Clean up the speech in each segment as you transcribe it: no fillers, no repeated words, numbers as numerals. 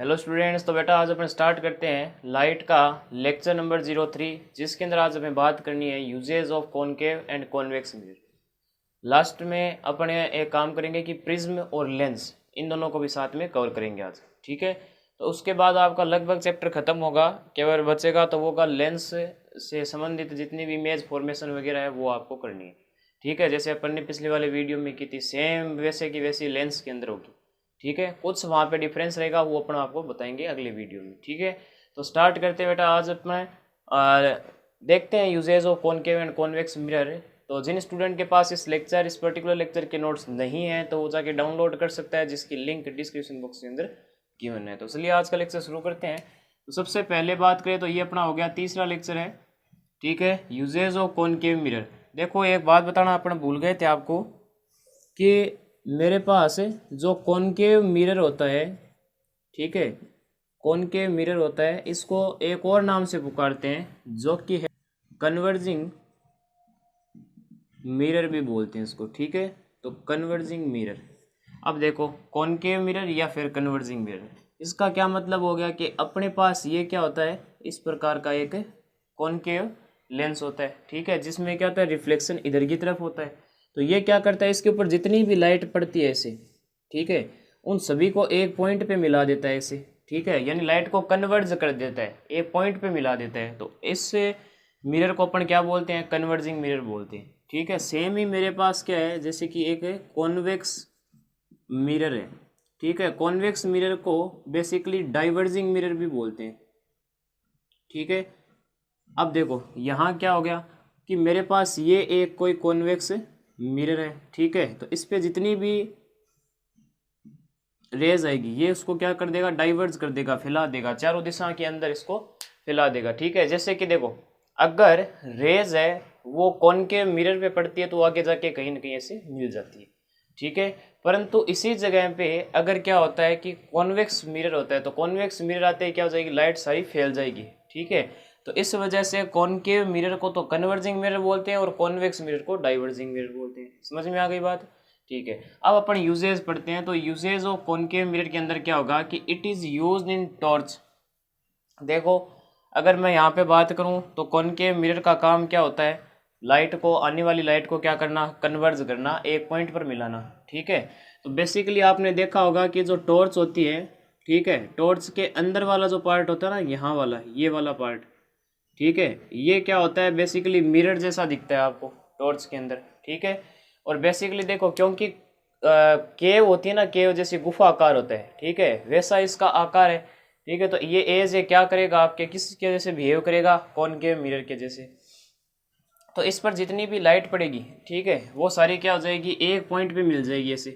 Hello students, तो बेटा आज अपन स्टार्ट करते हैं लाइट का लेक्चर नंबर 03, जिसके अंदर आज हमें बात करनी है uses of concave and convex mirror. Last में अपन एक काम करेंगे कि प्रिज्म और लेंस इन दोनों को भी साथ में कवर करेंगे आज। ठीक है, तो उसके बाद आपका लगभग चैप्टर ख़त्म होगा, केवल बचेगा तो वो का लेंस से संबंधित जितनी भी इमेज फॉर्मेशन वगैरह है वो आपको करनी है। ठीक है, जैसे अपन ने पिछले वाले वीडियो में की थी सेम वैसे की वैसी लेंस के अंदर होगी। ठीक है, कुछ वहाँ पे डिफरेंस रहेगा वो अपन आपको बताएंगे अगले वीडियो में। ठीक है, तो स्टार्ट करते हैं बेटा। आज अपने देखते हैं uses of concave and convex mirror. तो जिन स्टूडेंट के पास इस पर्टिकुलर लेक्चर के नोट्स नहीं हैं तो वो जाके डाउनलोड कर सकता है, जिसकी लिंक डिस्क्रिप्शन बॉक्स के अंदर गिवन है। तो चलिए आज का लेक्चर शुरू करते हैं। तो सबसे पहले बात करें तो ये अपना हो गया तीसरा लेक्चर है। ठीक है, यूजेज ऑफ कॉनकेव मिरर। देखो एक बात बताना अपन भूल गए थे आपको कि मेरे पास जो कॉनकेव मिरर होता है, ठीक है, कॉनकेव मिरर होता है, इसको एक और नाम से पुकारते हैं जो कि है कन्वर्जिंग मिरर भी बोलते हैं इसको। ठीक है, तो कन्वर्जिंग मिरर। अब देखो कॉनकेव मिरर या फिर कन्वर्जिंग मिरर, इसका क्या मतलब हो गया कि अपने पास ये क्या होता है, इस प्रकार का एक कॉनकेव लेंस होता है। ठीक है, जिसमें क्या होता है, रिफ्लेक्शन इधर की तरफ होता है। तो ये क्या करता है, इसके ऊपर जितनी भी लाइट पड़ती है ऐसे, ठीक है, उन सभी को एक पॉइंट पे मिला देता है ऐसे। ठीक है, यानी लाइट को कन्वर्ज कर देता है, एक पॉइंट पे मिला देता है। तो इस मिरर को अपन क्या बोलते हैं, कन्वर्जिंग मिरर बोलते हैं। ठीक है, सेम ही मेरे पास क्या है, जैसे कि एक कॉन्वेक्स मिरर है। ठीक है, कॉन्वेक्स मिरर को बेसिकली डाइवर्जिंग मिरर भी बोलते हैं। ठीक है, अब देखो यहाँ क्या हो गया कि मेरे पास ये एक कोई कॉन्वेक्स मिरर है। ठीक है, तो इस पे जितनी भी रेज आएगी ये उसको क्या कर देगा, डाइवर्ज कर देगा, फैला देगा, चारों दिशा के अंदर इसको फैला देगा। ठीक है, जैसे कि देखो अगर रेज है वो कॉनकेव मिरर पे पड़ती है तो आगे जाके कहीं ना कहीं ऐसे मिल जाती है। ठीक है, परंतु इसी जगह पे अगर क्या होता है कि कॉन्वेक्स मिरर होता है तो कॉन्वेक्स मिरर आते ही क्या हो जाएगी, लाइट सारी फैल जाएगी। ठीक है, तो इस वजह से कॉनकेव मिरर को तो कन्वर्जिंग मिरर बोलते हैं और कॉन्वेक्स मिरर को डाइवर्जिंग मिरर बोलते हैं। समझ में आ गई बात। ठीक है, अब अपन यूजेज पढ़ते हैं। तो यूजेज ऑफ कॉनकेव मिरर के अंदर क्या होगा कि it is used in torch. देखो अगर मैं यहाँ पे बात करूँ तो कॉनकेव मिरर का काम क्या होता है, लाइट को, आने वाली लाइट को क्या करना, कन्वर्ज करना, एक पॉइंट पर मिलाना। ठीक है, तो बेसिकली आपने देखा होगा कि जो टॉर्च होती है, ठीक है, टॉर्च के अंदर वाला जो पार्ट होता है ना, यहाँ वाला, ये वाला पार्ट, ठीक है, ये क्या होता है, बेसिकली मिरर जैसा दिखता है आपको टॉर्च के अंदर। ठीक है, और बेसिकली देखो क्योंकि केव होती है ना, केव जैसी गुफा आकार होता है, ठीक है, वैसा इसका आकार है। ठीक है, तो ये एज है क्या करेगा, आपके किसके जैसे बिहेव करेगा, कॉनकेव मिरर के जैसे। तो इस पर जितनी भी लाइट पड़ेगी, ठीक है, वो सारी क्या हो जाएगी, एक पॉइंट पे मिल जाएगी ऐसे।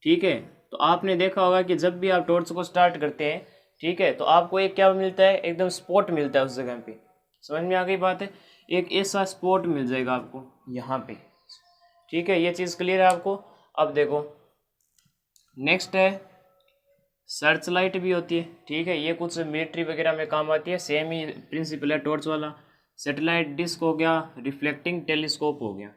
ठीक है, तो आपने देखा होगा कि जब भी आप टॉर्च को स्टार्ट करते हैं, ठीक है, तो आपको एक क्या मिलता है, एकदम स्पॉट मिलता है उस जगह पे। समझ में आ गई बात है, एक ऐसा स्पॉट मिल जाएगा आपको यहाँ पे। ठीक है, ये चीज़ क्लियर है आपको। अब देखो नेक्स्ट है सर्च लाइट भी होती है। ठीक है, ये कुछ मिलिट्री वगैरह में काम आती है, सेम ही प्रिंसिपल है टॉर्च वाला। सेटेलाइट डिस्क हो गया, रिफ्लेक्टिंग टेलीस्कोप हो गया।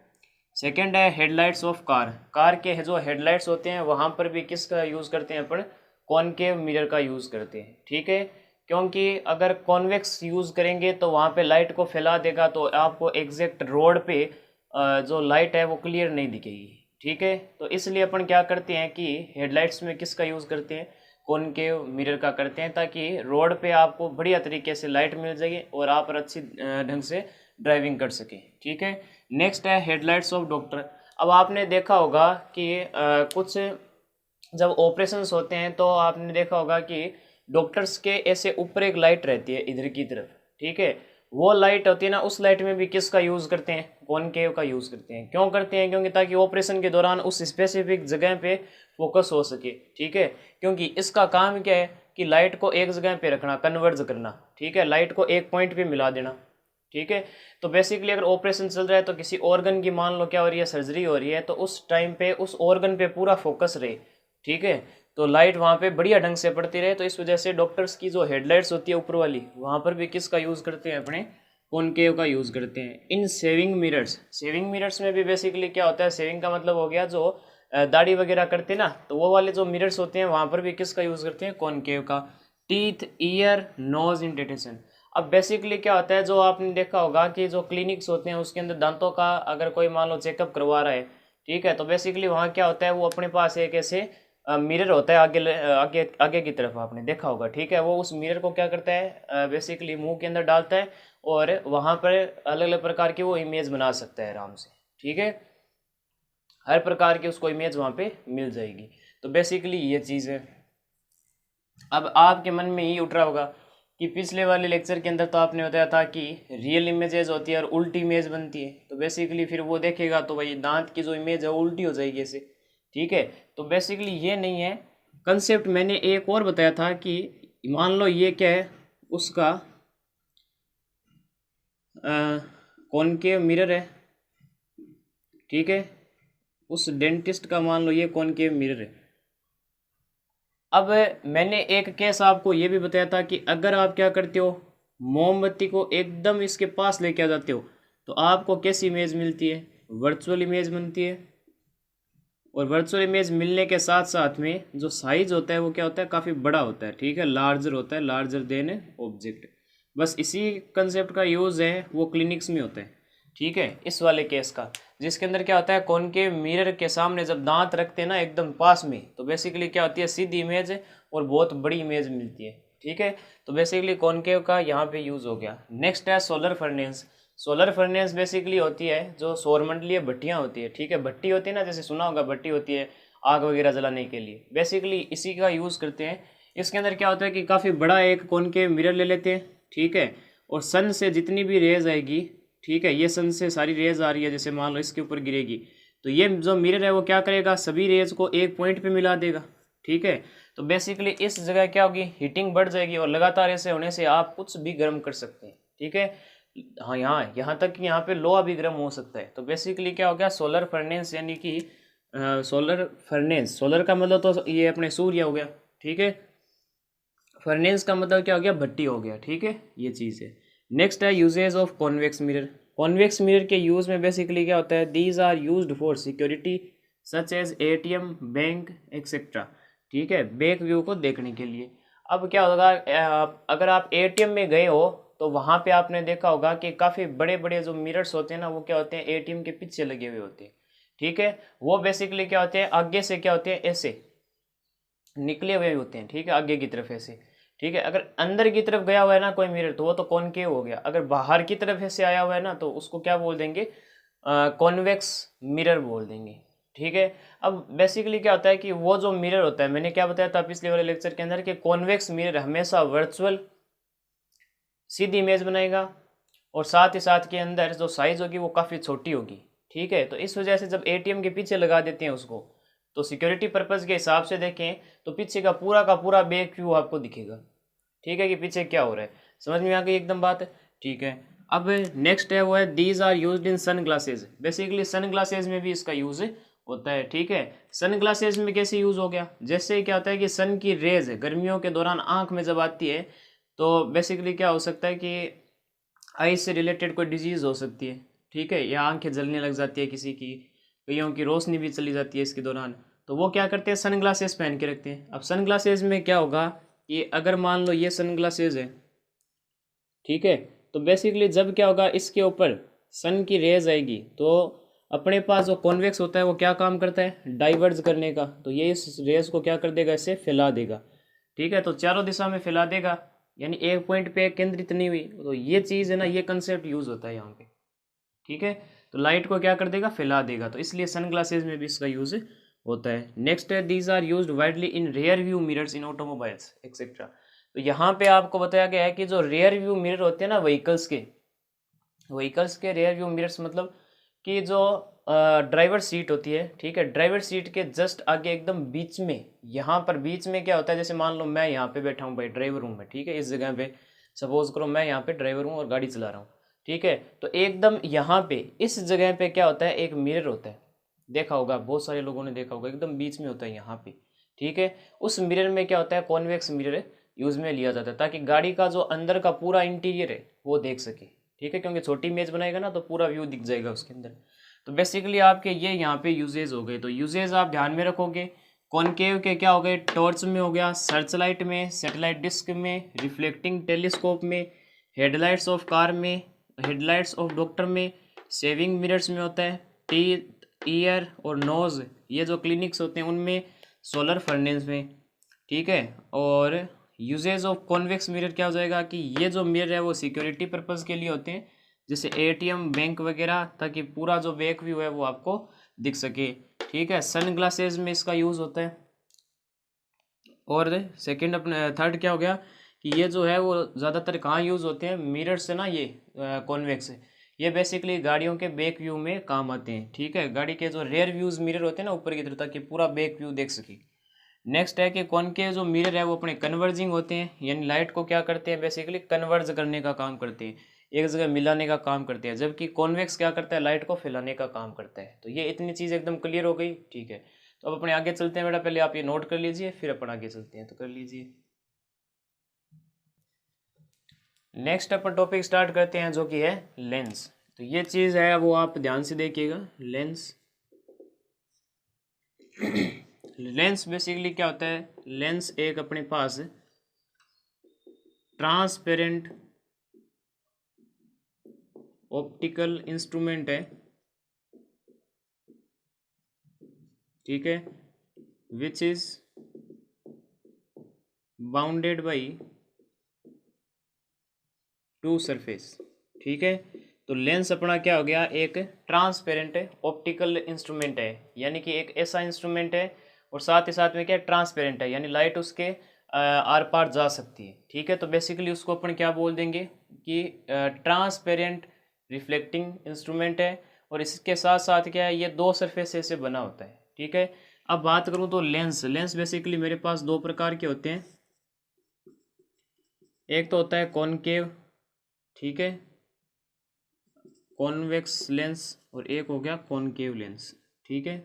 सेकंड है हेडलाइट्स ऑफ कार। कार के जो हेडलाइट्स होते हैं वहाँ पर भी किसका यूज़ करते हैं अपन, कॉनकेव मिरर का यूज़ करते हैं। ठीक है, क्योंकि अगर कॉन्वेक्स यूज़ करेंगे तो वहाँ पे लाइट को फैला देगा, तो आपको एग्जैक्ट रोड पे जो लाइट है वो क्लियर नहीं दिखेगी। ठीक है, तो इसलिए अपन क्या करते हैं कि हेडलाइट्स में किसका यूज़ करते हैं, कॉनकेव मिरर का करते हैं, ताकि रोड पे आपको बढ़िया तरीके से लाइट मिल जाएगी और आप अच्छी ढंग से ड्राइविंग कर सकें। ठीक है, नेक्स्ट है हेडलाइट्स ऑफ डॉक्टर। अब आपने देखा होगा कि कुछ जब ऑपरेशंस होते हैं तो आपने देखा होगा कि डॉक्टर्स के ऐसे ऊपर एक लाइट रहती है इधर की तरफ। ठीक है, वो लाइट होती है ना, उस लाइट में भी किसका यूज़ करते हैं, कॉनकेव का यूज़ करते हैं। क्यों करते हैं, क्योंकि ताकि ऑपरेशन के दौरान उस स्पेसिफिक जगह पे फोकस हो सके। ठीक है, क्योंकि इसका काम क्या है कि लाइट को एक जगह पे रखना, कन्वर्ज करना। ठीक है, लाइट को एक पॉइंट पे मिला देना। ठीक है, तो बेसिकली अगर ऑपरेशन चल रहा है तो किसी ऑर्गन की मान लो क्या हो रही है, सर्जरी हो रही है, तो उस टाइम पे उस ऑर्गन पे पूरा फोकस रहे। ठीक है, तो लाइट वहाँ पे बढ़िया ढंग से पड़ती रहे। तो इस वजह से डॉक्टर्स की जो हेडलाइट्स होती है ऊपर वाली, वहाँ पर भी किसका यूज़ करते हैं, अपने कॉनकेव का यूज़ करते हैं। इन सेविंग मिरर्स, सेविंग मिरर्स में भी बेसिकली क्या होता है, सेविंग का मतलब हो गया जो दाढ़ी वगैरह करते हैं ना, तो वो वाले जो मिरर्स होते हैं वहाँ पर भी किसका यूज़ करते हैं, कॉनकेव का। Teeth, ear, nose indentation. अब बेसिकली क्या होता है, जो आपने देखा होगा कि जो क्लिनिक्स होते हैं उसके अंदर दांतों का अगर कोई मान लो चेकअप करवा रहा है, ठीक है, तो बेसिकली वहाँ क्या होता है, वो अपने पास एक ऐसे मिरर होता है आगे आगे आगे की तरफ, आपने देखा होगा, ठीक है। वो उस मिरर को क्या करता है, बेसिकली मुंह के अंदर डालता है और वहाँ पर अलग अलग प्रकार की वो इमेज बना सकता है आराम से, ठीक है। हर प्रकार की उसको इमेज वहाँ पे मिल जाएगी। तो बेसिकली ये चीज़ है। अब आपके मन में ये उठ रहा होगा कि पिछले वाले लेक्चर के अंदर तो आपने बताया था कि रियल इमेजेस होती है और उल्टी इमेज बनती है, तो बेसिकली फिर वो देखेगा तो भाई दांत की जो इमेज है वो उल्टी हो जाएगी ऐसे, ठीक है। तो बेसिकली ये नहीं है कंसेप्ट। मैंने एक और बताया था कि मान लो ये क्या है, उसका कॉनकेव मिरर है, ठीक है, उस डेंटिस्ट का मान लो ये कॉनकेव मिरर है। अब मैंने एक केस आपको ये भी बताया था कि अगर आप क्या करते हो, मोमबत्ती को एकदम इसके पास लेके आ जाते हो तो आपको कैसी इमेज मिलती है, वर्चुअल इमेज बनती है। और वर्चुअल इमेज मिलने के साथ साथ में जो साइज होता है वो क्या होता है, काफ़ी बड़ा होता है, ठीक है, लार्जर होता है, लार्जर देन ए ऑब्जेक्ट। बस इसी कंसेप्ट का यूज़ है वो क्लिनिक्स में होता है, ठीक है, इस वाले केस का, जिसके अंदर क्या होता है, कॉनकेव मिरर के सामने जब दांत रखते हैं ना एकदम पास में, तो बेसिकली क्या होती है, सीधी इमेज और बहुत बड़ी इमेज मिलती है, ठीक है। तो बेसिकली कॉनकेव का यहाँ पे यूज़ हो गया। नेक्स्ट है solar furnace. Solar furnace basically होती है जो सौरमंडलीय भट्टियाँ होती है, ठीक है, भट्टी होती है ना, जैसे सुना होगा भट्टी होती है आग वगैरह जलाने के लिए, बेसिकली इसी का यूज़ करते हैं। इसके अंदर क्या होता है कि काफ़ी बड़ा एक कॉनकेव मिरर ले लेते हैं, ठीक है, और सन से जितनी भी रेज आएगी, ठीक है, ये सन से सारी रेज आ रही है, जैसे मान लो इसके ऊपर गिरेगी, तो ये जो मिरर है वो क्या करेगा, सभी रेज को एक पॉइंट पे मिला देगा, ठीक है। तो बेसिकली इस जगह क्या होगी, हीटिंग बढ़ जाएगी और लगातार ऐसे होने से आप कुछ भी गर्म कर सकते हैं, ठीक है। हाँ, यहाँ तक कि यहाँ पे लोहा भी गर्म हो सकता है। तो बेसिकली क्या हो गया, सोलर फर्नेस, यानी कि सोलर फर्नेस, सोलर का मतलब तो ये अपने सूर्य हो गया, ठीक है, फर्नेस का मतलब क्या हो गया, भट्टी हो गया, ठीक है, ये चीज़ है। नेक्स्ट है uses of convex mirror. Convex mirror के यूज़ में बेसिकली क्या होता है, these are used for security such as ATM, bank etcetera, ठीक है, बैक व्यू को देखने के लिए। अब क्या होगा, अगर आप एटीएम में गए हो तो वहाँ पे आपने देखा होगा कि काफ़ी बड़े बड़े जो मिरर्स होते हैं ना, वो क्या होते हैं, एटीएम के पीछे लगे हुए होते हैं, ठीक है। वो बेसिकली क्या होते हैं, आगे से क्या होते हैं, ऐसे निकले हुए होते हैं, ठीक है, आगे की तरफ ऐसे, ठीक है। अगर अंदर की तरफ गया हुआ है ना कोई मिरर, तो वो तो कॉनकेव हो गया। अगर बाहर की तरफ ऐसे आया हुआ है ना, तो उसको क्या बोल देंगे, कॉन्वेक्स मिरर बोल देंगे, ठीक है। अब बेसिकली क्या होता है कि वो जो मिरर होता है, मैंने क्या बताया था पिछले वाले लेक्चर के अंदर कि कॉन्वेक्स मिरर हमेशा वर्चुअल सीधी इमेज बनाएगा और साथ ही साथ के अंदर जो साइज होगी वो काफ़ी छोटी होगी, ठीक है। तो इस वजह से जब एटीएम के पीछे लगा देते हैं उसको, तो सिक्योरिटी पर्पज़ के हिसाब से देखें तो पीछे का पूरा बैक व्यू आपको दिखेगा, ठीक है, कि पीछे क्या हो रहा है। समझ में आ गई एकदम बात है, ठीक है। अब नेक्स्ट है वो है these are used in sunglasses. Basically sunglasses में भी इसका यूज़ होता है, ठीक है। सन ग्लासेज में कैसे यूज़ हो गया, जैसे क्या होता है कि सन की रेज गर्मियों के दौरान आँख में जब आती है, तो बेसिकली क्या हो सकता है कि आई से रिलेटेड कोई डिजीज़ हो सकती है, ठीक है, या आंखें जलने लग जाती है किसी की, कईयों की रोशनी भी चली जाती है इसके दौरान, तो वो क्या करते हैं, सन ग्लासेस पहन के रखते हैं। अब सन ग्लासेस में क्या होगा कि अगर मान लो ये सन ग्लासेस है, ठीक है, तो बेसिकली जब क्या होगा, इसके ऊपर सन की रेज आएगी तो अपने पास जो कॉन्वेक्स होता है वो क्या काम करता है, डाइवर्ज करने का, तो ये इस रेज को क्या कर देगा, इसे फैला देगा, ठीक है। तो चारों दिशा में फैला देगा, यानी एक पॉइंट पे केंद्रित नहीं हुई। तो ये चीज़ है ना, ये कंसेप्ट यूज़ होता है यहाँ पे, ठीक है। तो लाइट को क्या कर देगा, फैला देगा, तो इसलिए सन ग्लासेज में भी इसका यूज़ होता है। नेक्स्ट है these are used widely in rear view mirrors in automobiles etcetera. तो यहाँ पे आपको बताया गया है कि जो रेयर व्यू मिरर होते हैं ना व्हीकल्स के रेयर व्यू मिरर्स, मतलब कि जो ड्राइवर सीट होती है, ठीक है, ड्राइवर सीट के जस्ट आगे एकदम बीच में, यहाँ पर बीच में क्या होता है, जैसे मान लो मैं यहाँ पे बैठा हूँ भाई, ड्राइवर हूँ मैं, ठीक है, इस जगह पे सपोज करो मैं यहाँ पे ड्राइवर हूँ और गाड़ी चला रहा हूँ, ठीक है। तो एकदम यहाँ पे इस जगह पे क्या होता है, एक मिरर होता है, देखा होगा बहुत सारे लोगों ने देखा होगा, एकदम बीच में होता है यहाँ पे, ठीक है। उस मिरर में क्या होता है, कॉन्वेक्स मिरर यूज़ में लिया जाता है ताकि गाड़ी का जो अंदर का पूरा इंटीरियर है वो देख सके, ठीक है, क्योंकि छोटी इमेज बनाएगा ना तो पूरा व्यू दिख जाएगा उसके अंदर। तो बेसिकली आपके ये यहाँ पे यूजेज हो गए। तो यूजेज आप ध्यान में रखोगे कॉनकेव के क्या हो गए, टॉर्च में हो गया, सर्च लाइट में, सैटेलाइट डिस्क में, रिफ्लेक्टिंग टेलीस्कोप में, हेडलाइट्स ऑफ कार में, हेडलाइट्स ऑफ डॉक्टर में, सेविंग मिरर्स में होता है, टीथ, ईयर और नोज ये जो क्लिनिक्स होते हैं उनमें, सोलर फर्नेस में, ठीक है। और यूजेज ऑफ कॉन्वेक्स मिरर क्या हो जाएगा कि ये जो मिरर है वो सिक्योरिटी पर्पज़ के लिए होते हैं, जैसे एटीएम, बैंक वगैरह, ताकि पूरा जो बैक व्यू है वो आपको दिख सके, ठीक है। सन ग्लासेज में इसका यूज़ होता है। और सेकंड अपने थर्ड क्या हो गया कि ये जो है वो ज़्यादातर कहाँ यूज़ होते हैं, मिरर से ना, ये कॉन्वेक्स ये बेसिकली गाड़ियों के बैक व्यू में काम आते हैं, ठीक है। गाड़ी के जो रेयर व्यूज़ मिरर होते हैं ना ऊपर की तरफ, ताकि पूरा बैक व्यू देख सके। नेक्स्ट है कि कॉनकेव जो मिरर है वो अपने कन्वर्जिंग होते हैं, यानी लाइट को क्या करते हैं, बेसिकली कन्वर्ज करने का काम करते हैं, एक जगह मिलाने का काम करते हैं, जबकि कॉन्वेक्स क्या करता है, लाइट को फैलाने का काम करता है। तो ये इतनी चीज़ एकदम क्लियर हो गई, ठीक है। तो अब अपने आगे चलते हैं बेटा, पहले आप ये नोट कर लीजिए फिर अपन आगे चलते हैं, तो कर लीजिए। नेक्स्ट अपन टॉपिक स्टार्ट करते हैं जो कि है लेंस। तो ये चीज़ है वो आप ध्यान से देखिएगा, लेंस। लेंस बेसिकली क्या होता है, लेंस एक अपने पास ट्रांसपेरेंट ऑप्टिकल इंस्ट्रूमेंट है, ठीक है, which is bounded by two surface, ठीक है। तो लेंस अपना क्या हो गया, एक ट्रांसपेरेंट ऑप्टिकल इंस्ट्रूमेंट है, यानी कि एक ऐसा इंस्ट्रूमेंट है, और साथ ही साथ में क्या ट्रांसपेरेंट है, यानी लाइट उसके आर पार जा सकती है, ठीक है। तो बेसिकली उसको अपन क्या बोल देंगे कि ट्रांसपेरेंट रिफ्लेक्टिंग इंस्ट्रूमेंट है, और इसके साथ साथ क्या है, ये दो सरफेस से बना होता है, ठीक है। अब बात करूं तो लेंस, लेंस बेसिकली मेरे पास दो प्रकार के होते हैं, एक तो होता है कॉनकेव, ठीक है, कॉन्वेक्स लेंस, और एक हो गया कॉनकेव लेंस, ठीक है।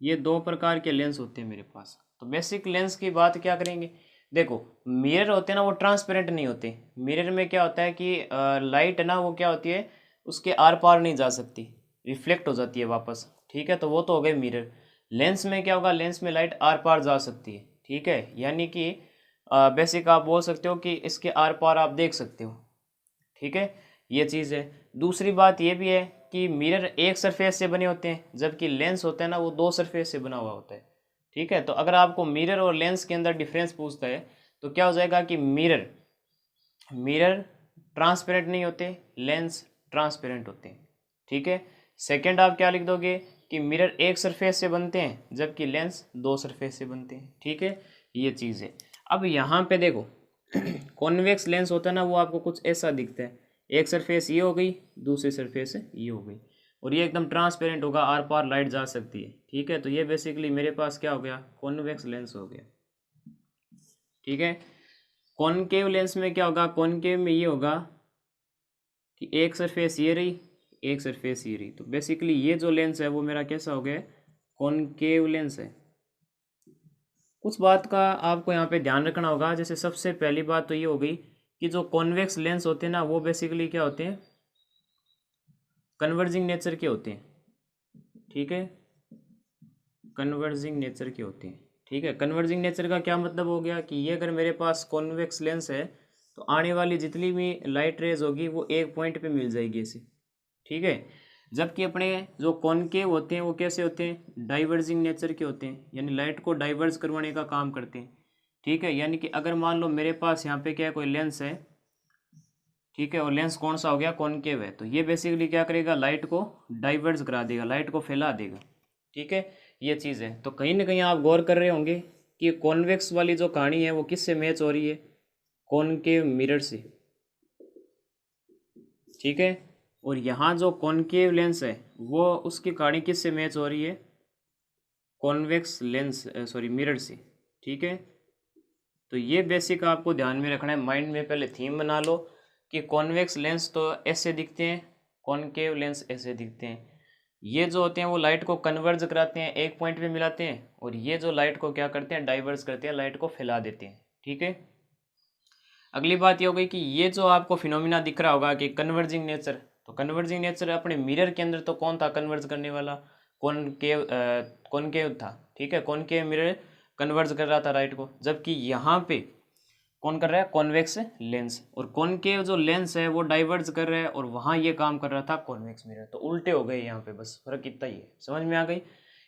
ये दो प्रकार के लेंस होते हैं मेरे पास। तो बेसिक लेंस की बात क्या करेंगे, देखो मिरर होते हैं ना वो ट्रांसपेरेंट नहीं होते, मिरर में क्या होता है कि लाइट है ना वो क्या होती है, उसके आर पार नहीं जा सकती, रिफ्लेक्ट हो जाती है वापस, ठीक है। तो वो तो हो गए मिरर। लेंस में क्या होगा, लेंस में लाइट आर पार जा सकती है, ठीक है, यानी कि बेसिक आप बोल सकते हो कि इसके आर पार आप देख सकते हो, ठीक है, ये चीज़ है। दूसरी बात ये भी है कि मिरर एक सरफेस से बने होते हैं, जबकि लेंस होता है ना वो दो सरफेस से बना हुआ होता है, ठीक है। तो अगर आपको मिरर और लेंस के अंदर डिफरेंस पूछता है तो क्या हो जाएगा कि मिरर मिरर ट्रांसपेरेंट नहीं होते, लेंस ट्रांसपेरेंट होते हैं, ठीक है। सेकंड आप क्या लिख दोगे कि मिरर एक सरफेस से बनते हैं, जबकि लेंस दो सरफेस से बनते हैं, ठीक है, ये चीज़ है। अब यहाँ पे देखो कॉन्वेक्स लेंस होता है ना वो आपको कुछ ऐसा दिखता है, एक सरफेस ये हो गई, दूसरी सरफेस ये हो गई, और ये एकदम ट्रांसपेरेंट होगा, आर पार लाइट जा सकती है, ठीक है। तो ये बेसिकली मेरे पास क्या हो गया, कॉन्वेक्स लेंस हो गया, ठीक है। कॉनकेव लेंस में क्या होगा, कॉनकेव में ये होगा कि एक सरफेस ये रही, एक सरफेस ये रही, तो बेसिकली ये जो लेंस है वो मेरा कैसा हो गया, कॉनकेव लेंस है। कुछ बात का आपको यहाँ पे ध्यान रखना होगा, जैसे सबसे पहली बात तो ये हो गई कि जो कॉन्वेक्स लेंस होते हैं ना वो बेसिकली क्या होते हैं, कन्वर्जिंग नेचर के होते हैं, ठीक है, कन्वर्जिंग नेचर के होते हैं, ठीक है। कन्वर्जिंग नेचर का क्या मतलब हो गया कि ये अगर मेरे पास कॉन्वेक्स लेंस है तो आने वाली जितनी भी लाइट रेज होगी वो एक पॉइंट पे मिल जाएगी इसे, ठीक है। जबकि अपने जो कॉनकेव होते हैं वो कैसे होते हैं, डाइवर्जिंग नेचर के होते हैं, यानी लाइट को डाइवर्ज करवाने का काम करते हैं, ठीक है। यानी कि अगर मान लो मेरे पास यहाँ पे क्या है, कोई लेंस है, ठीक है, और लेंस कौन सा हो गया, कॉनकेव है, तो ये बेसिकली क्या करेगा, लाइट को डाइवर्ज करा देगा, लाइट को फैला देगा, ठीक है, ये चीज़ है। तो कहीं ना कहीं आप गौर कर रहे होंगे कि कॉन्वेक्स वाली जो कहानी है वो किससे मैच हो रही है, कॉनकेव मिरर से, ठीक है। और यहाँ जो कॉनकेव लेंस है वो उसकी कहानी किससे मैच हो रही है, कॉन्वेक्स लेंस सॉरी मिरर से, ठीक है। तो ये बेसिक आपको ध्यान में रखना है, माइंड में पहले थीम बना लो कि कॉन्वेक्स लेंस तो ऐसे दिखते हैं, कॉनकेव लेंस ऐसे दिखते हैं। ये जो होते हैं वो लाइट को कन्वर्ज कराते हैं, एक पॉइंट पे मिलाते हैं, और ये जो लाइट को क्या करते हैं, डाइवर्स करते हैं, लाइट को फैला देते हैं, ठीक है। अगली बात ये हो गई कि ये जो आपको फिनोमिना दिख रहा होगा कि कन्वर्जिंग नेचर, तो कन्वर्जिंग नेचर अपने मिरर के अंदर तो कौन था कन्वर्ज करने वाला, कॉनकेव था, ठीक है, कॉनकेव मिरर कन्वर्ज कर रहा था राइट को, जबकि यहाँ पे कौन कर रहा है, कॉन्वेक्स लेंस, और कॉनकेव जो लेंस है वो डाइवर्ज कर रहा है और वहाँ ये काम कर रहा था कॉन्वेक्स मिरर। तो उल्टे हो गए यहाँ पे, बस फर्क इतना ही है, समझ में आ गई।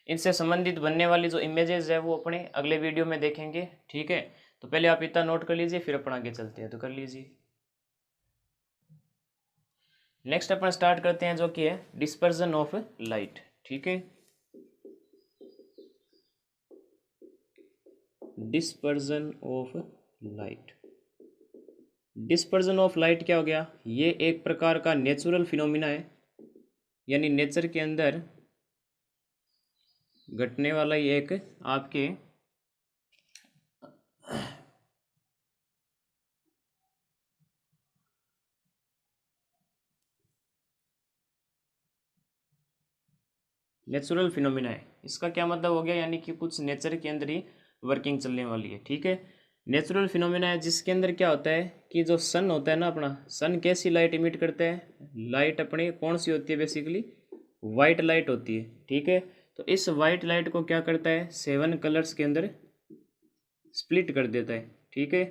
इनसे संबंधित बनने वाली जो इमेजेस है वो अपने अगले वीडियो में देखेंगे, ठीक है। तो पहले आप इतना नोट कर लीजिए, फिर अपन आगे चलते हैं, तो कर लीजिए। नेक्स्ट अपन स्टार्ट करते हैं जो कि है डिस्पर्जन ऑफ लाइट, ठीक है। Dispersion of light, dispersion of light क्या हो गया, ये एक प्रकार का नेचुरल फिनोमिना है, यानी नेचर के अंदर घटने वाला ये एक आपके नेचुरल फिनोमिना है। इसका क्या मतलब हो गया, यानी कि कुछ नेचर के अंदर ही वर्किंग चलने वाली है, ठीक है। नेचुरल फिनोमिना है जिसके अंदर क्या होता है कि जो सन होता है ना अपना, सन कैसी लाइट इमिट करता है, लाइट अपनी कौन सी होती है, बेसिकली वाइट लाइट होती है, ठीक है। तो इस वाइट लाइट को क्या करता है, 7 कलर्स के अंदर स्प्लिट कर देता है, ठीक है।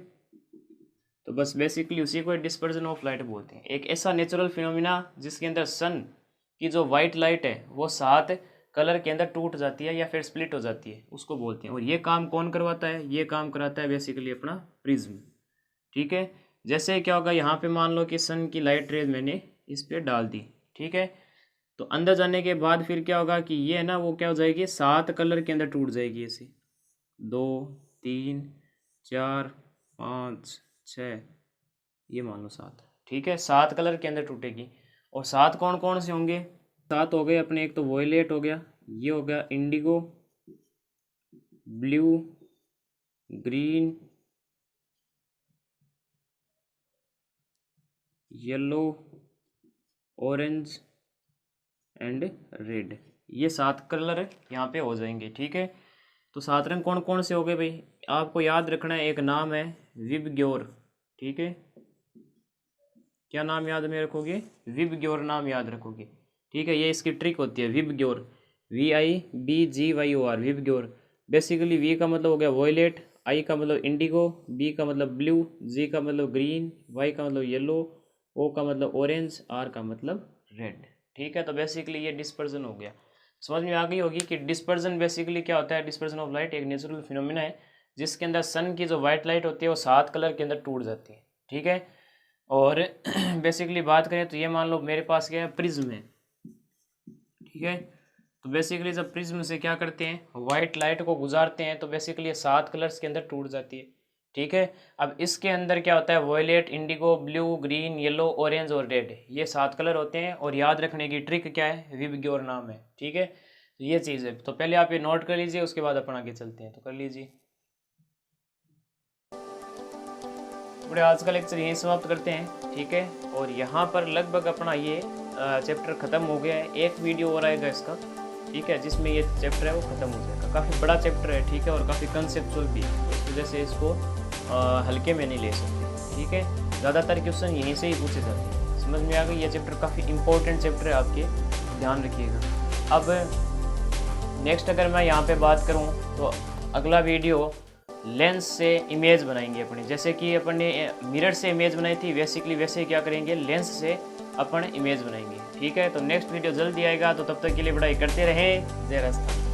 तो बस बेसिकली उसी को डिस्पर्जन ऑफ लाइट बोलते हैं। एक ऐसा नेचुरल फिनोमिना जिसके अंदर सन की जो वाइट लाइट है वो 7 कलर के अंदर टूट जाती है या फिर स्प्लिट हो जाती है, उसको बोलते हैं। और ये काम कौन करवाता है, ये काम कराता है बेसिकली अपना प्रिज्म, ठीक है। जैसे क्या होगा, यहाँ पे मान लो कि सन की लाइट रेज मैंने इस पर डाल दी, ठीक है। तो अंदर जाने के बाद फिर क्या होगा कि ये ना वो क्या हो जाएगी, 7 कलर के अंदर टूट जाएगी, ऐसे 2 3 4 5 6, ये मान लो 7, ठीक है, 7 कलर के अंदर टूटेगी। और 7 कौन कौन से होंगे, 7 हो गए अपने, एक तो वॉयलेट हो गया, ये हो गया Indigo, blue, green, yellow, orange and red, ये 7 कलर यहाँ पे हो जाएंगे, ठीक है। तो 7 रंग कौन कौन से हो गए भाई, आपको याद रखना है, एक नाम है विबग्योर, ठीक है। क्या नाम याद में रखोगे, विबग्योर नाम याद रखोगे, ठीक है। ये इसकी ट्रिक होती है, VIBGYOR, VIBGYOR, VIBGYOR. Basically V का मतलब हो गया वॉयलेट, आई का मतलब इंडिगो, बी का मतलब ब्लू, जी का मतलब ग्रीन, वाई का मतलब येलो, ओ का मतलब ऑरेंज, आर का मतलब रेड, ठीक है। तो बेसिकली ये डिस्पर्जन हो गया, समझ में आ गई होगी कि डिस्पर्जन बेसिकली क्या होता है। डिस्पर्जन ऑफ लाइट एक नेचुरल फिनोमिना है जिसके अंदर सन की जो वाइट लाइट होती है वो 7 कलर के अंदर टूट जाती है, ठीक है। और बेसिकली बात करें तो ये मान लो मेरे पास क्या है, प्रिज्म है, ठीक है। तो बेसिकली जब प्रिज्म से क्या करते हैं, वाइट लाइट को गुजारते हैं, तो बेसिकली ये 7 कलर्स के अंदर टूट जाती है, ठीक है। अब इसके अंदर क्या होता है, violet, indigo, blue, green, yellow, orange और रेड, ये 7 कलर होते हैं। और याद रखने की ट्रिक क्या है, विबग्योर नाम है, ठीक है। तो ये चीज़ है, तो पहले आप ये नोट कर लीजिए, उसके बाद अपन आगे चलते हैं, तो कर लीजिए। थोड़े आज का लेक्चर यहीं समाप्त करते हैं, ठीक है। और यहाँ पर लगभग अपना ये चैप्टर ख़त्म हो गया है, एक वीडियो और आएगा इसका, ठीक है, जिसमें ये चैप्टर है वो ख़त्म हो जाएगा। काफ़ी बड़ा चैप्टर है, ठीक है, और काफ़ी कंसेप्चुअल भी है, तो इस वजह से इसको हल्के में नहीं ले सकते, ठीक है। ज़्यादातर क्वेश्चन यहीं से ही पूछे जाते हैं, समझ में आ गई। ये चैप्टर काफ़ी इंपॉर्टेंट चैप्टर है आपके, ध्यान रखिएगा। अब नेक्स्ट अगर मैं यहाँ पे बात करूँ तो अगला वीडियो लेंस से इमेज बनाएंगे अपने, जैसे कि अपन ने मिरर से इमेज बनाई थी, बेसिकली वैसे ही क्या करेंगे, लेंस से अपन इमेज बनाएंगे, ठीक है। तो नेक्स्ट वीडियो जल्दी आएगा, तो तब तक के लिए पढ़ाई करते रहें। जय रास्ता।